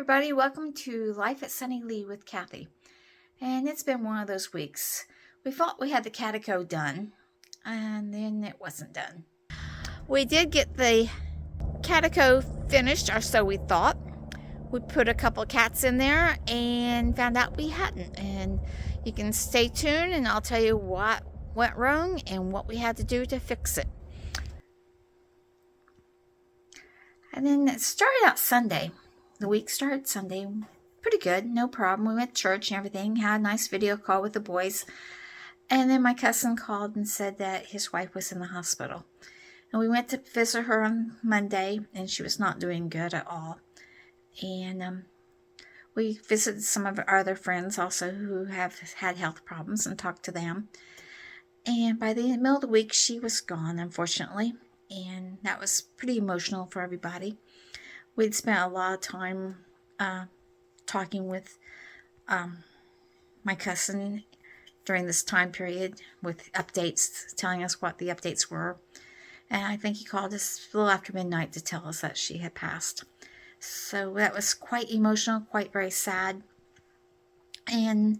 everybody, welcome to Life at Sunny Lea with Kathy. And it's been one of those weeks. We thought we had the catico done, and then it wasn't done. We did get the catico finished, or so we thought. We put a couple cats in there and found out we hadn't. And you can stay tuned and I'll tell you what went wrong and what we had to do to fix it. And then it started out Sunday. The week started Sunday. Pretty good, no problem. We went to church and everything. Had a nice video call with the boys. And then my cousin called and said that his wife was in the hospital. And we went to visit her on Monday, and she was not doing good at all. And we visited some of our other friends also who have had health problems and talked to them. And by the middle of the week, she was gone, unfortunately. And that was pretty emotional for everybody. We'd spent a lot of time talking with my cousin during this time period with updates, telling us what the updates were. And I think he called us a little after midnight to tell us that she had passed. So that was quite emotional, quite very sad. And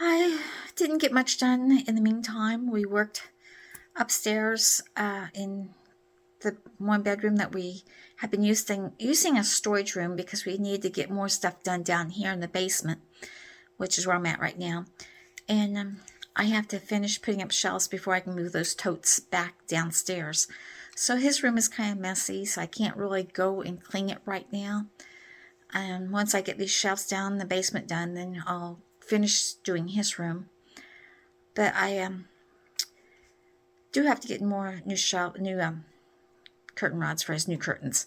I didn't get much done in the meantime. We worked upstairs in the one bedroom that we have been using as storage room because we needed to get more stuff done down here in the basement, which is where I'm at right now. And I have to finish putting up shelves before I can move those totes back downstairs. So his room is kind of messy, so I can't really go and clean it right now. And once I get these shelves down in the basement done, then I'll finish doing his room. But I do have to get more new curtain rods for his new curtains.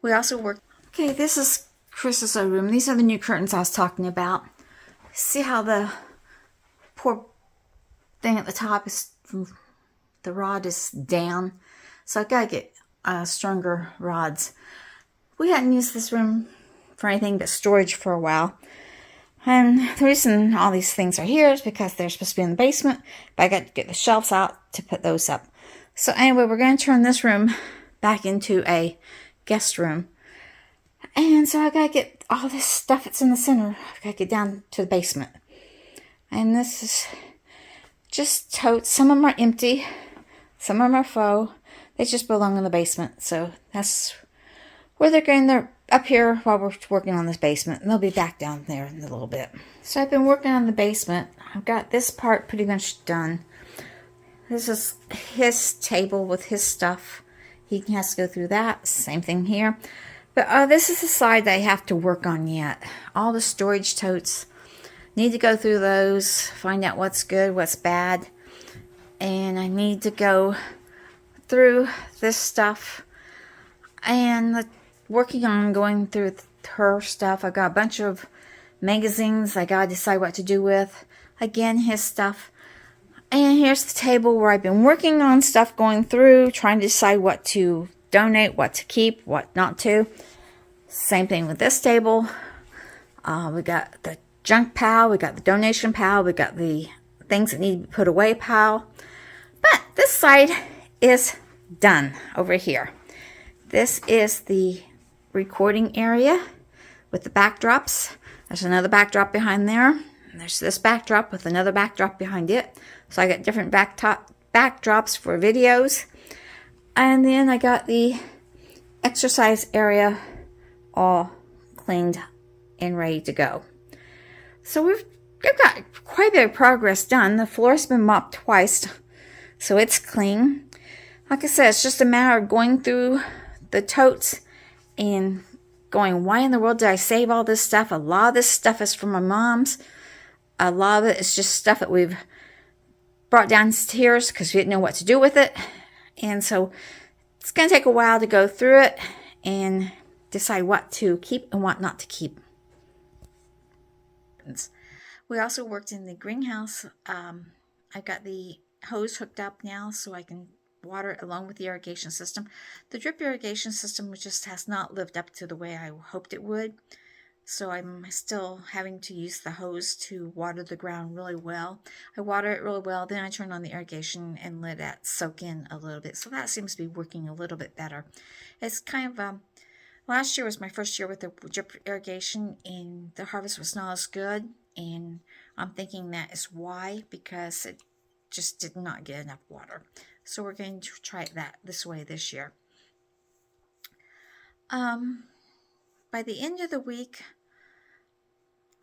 We also worked. Okay, this is Chris's room. These are the new curtains I was talking about. See how the poor thing at the top is, the rod is down. So I've got to get stronger rods. We hadn't used this room for anything but storage for a while. And the reason all these things are here is because they're supposed to be in the basement, but I got to get the shelves out to put those up. So anyway, we're going to turn this room back into a guest room. And so I got to get all this stuff that's in the center. I've got to get down to the basement. And this is just totes. Some of them are empty. Some of them are faux. They just belong in the basement. So that's where they're going. They're up here while we're working on this basement. And they'll be back down there in a little bit. So I've been working on the basement. I've got this part pretty much done. This is his table with his stuff. He has to go through that. Same thing here. But this is the side that I have to work on yet. All the storage totes. Need to go through those. Find out what's good, what's bad. And I need to go through this stuff. And working on going through her stuff. I got a bunch of magazines I got to decide what to do with. Again, his stuff. And here's the table where I've been working on stuff, going through, trying to decide what to donate, what to keep, what not to. Same thing with this table. We got the junk pile, we got the donation pile, we got the things that need to be put away pile. But this side is done over here. This is the recording area with the backdrops. There's another backdrop behind there. And there's this backdrop with another backdrop behind it. So I got different backdrops for videos. And then I got the exercise area all cleaned and ready to go. So we've got quite a bit of progress done. The floor's been mopped twice, so it's clean. Like I said, it's just a matter of going through the totes and going, why in the world did I save all this stuff? A lot of this stuff is from my mom's. A lot of it is just stuff that we've brought downstairs because we didn't know what to do with it. And so it's going to take a while to go through it and decide what to keep and what not to keep. We also worked in the greenhouse. I've got the hose hooked up now so I can water it along with the irrigation system. The drip irrigation system just has not lived up to the way I hoped it would. So I'm still having to use the hose to water the ground really well. I water it really well, then I turn on the irrigation and let that soak in a little bit. So that seems to be working a little bit better. It's kind of Last year was my first year with the drip irrigation, and the harvest was not as good. And I'm thinking that is why, because it just did not get enough water. So we're going to try that this way this year. By the end of the week,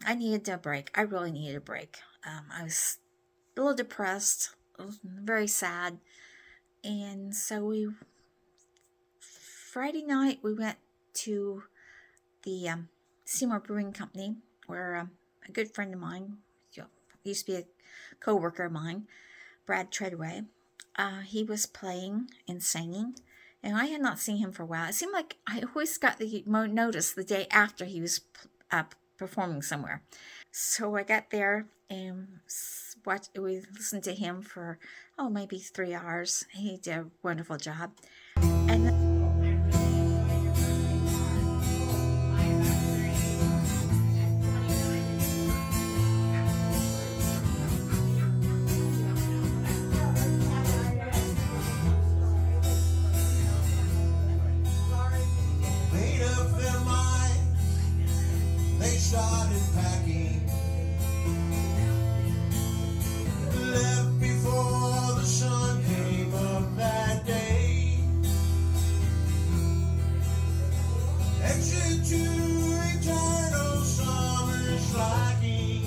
I needed a break. I really needed a break. I was a little depressed, very sad. And so Friday night, we went to the Seymour Brewing Company, where a good friend of mine, used to be a co-worker of mine, Brad Treadway, he was playing and singing, and I had not seen him for a while. It seemed like I always got the notice the day after he was performing somewhere. So I got there and we listened to him for, maybe 3 hours. He did a wonderful job. And then started packing, left before the sun came up that day, exit to eternal summer slacking.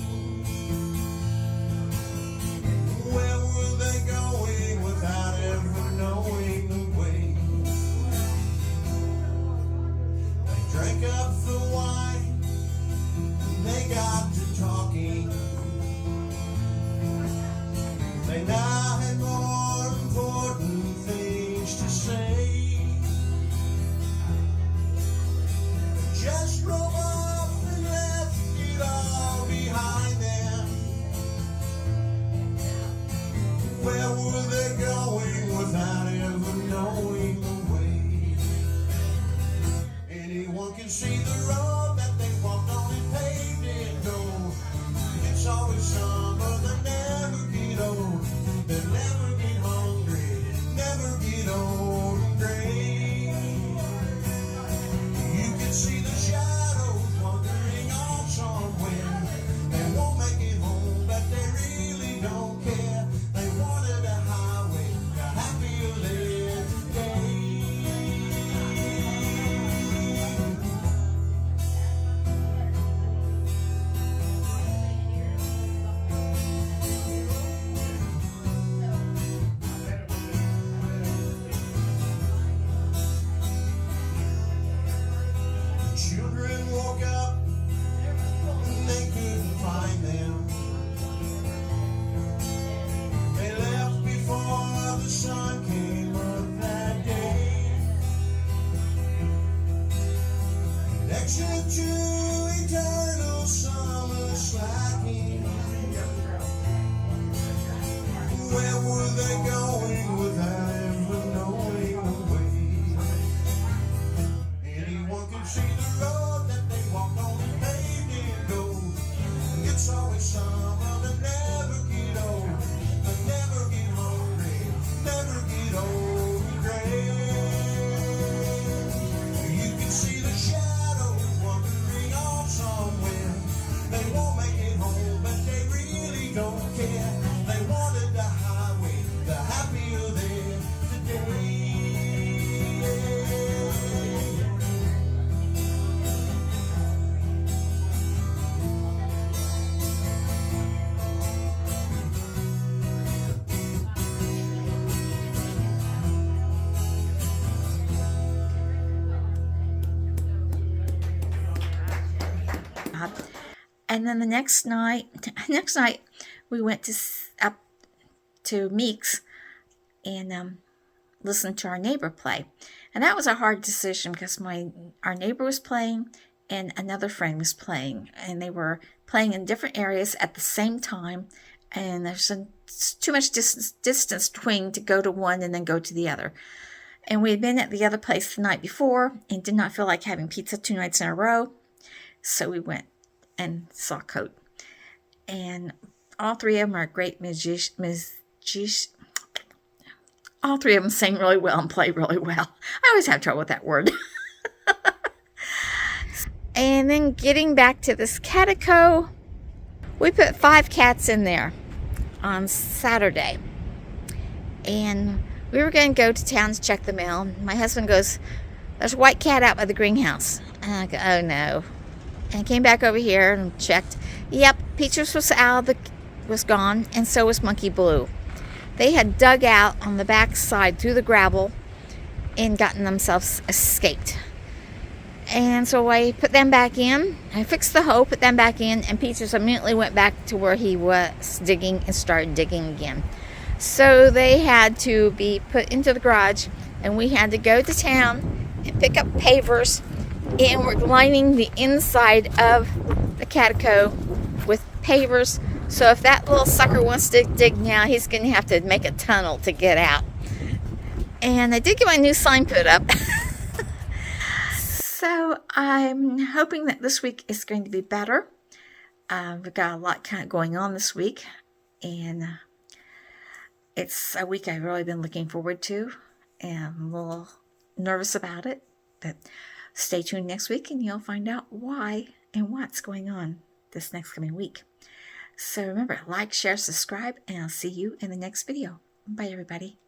Where were they going without ever knowing the way? They drank up the wine, they got to talking. They now had more important things to say. Just drove off and left it all behind them. Where were they going without ever knowing the way? Anyone can see the road that they walked on and paved it, though. It's always summer, they never get old. They never get hungry, never get old and gray. You can see the shadows wandering off somewhere. They won't make it home, but they really don't care. They wanted a highway, a happier there today. Children woke up and they couldn't find them. They left before the sun came up that day. Exit to eternal summer slacking. Where were they going without ever knowing the way? Anyone can see the road that they walked on and paved it gold. It's always summer, they never get old. They never get hungry, never get old and gray. You can see the shadows wandering off somewhere. They won't make it home, but they really don't care. They wanted the highway, the happier there today. And then the next night we went up to Meeks and listened to our neighbor play. And that was a hard decision because our neighbor was playing and another friend was playing, and they were playing in different areas at the same time. And there's too much distance between to go to one and then go to the other. And we had been at the other place the night before and did not feel like having pizza 2 nights in a row. So we went and saw Coat. And all 3 of them are great musicians. All 3 of them sing really well and play really well. I always have trouble with that word. And then getting back to this catico, we put 5 cats in there on Saturday. And we were going to go to town to check the mail. My husband goes, "There's a white cat out by the greenhouse." And I go, "Oh no." And I came back over here and checked. Yep, Peaches was gone, and so was Monkey Blue. They had dug out on the back side through the gravel and gotten themselves escaped. And so I put them back in. I fixed the hole, put them back in, and Peaches immediately went back to where he was digging and started digging again. So they had to be put into the garage, and we had to go to town and pick up pavers, and we're lining the inside of the catico with pavers. So if that little sucker wants to dig now, he's going to have to make a tunnel to get out. And I did get my new sign put up. So I'm hoping that this week is going to be better. We've got a lot kind of going on this week, and it's a week I've really been looking forward to, and I'm a little nervous about it, but stay tuned next week and you'll find out why and what's going on this next coming week. So remember, like, share, subscribe, and I'll see you in the next video. Bye, everybody.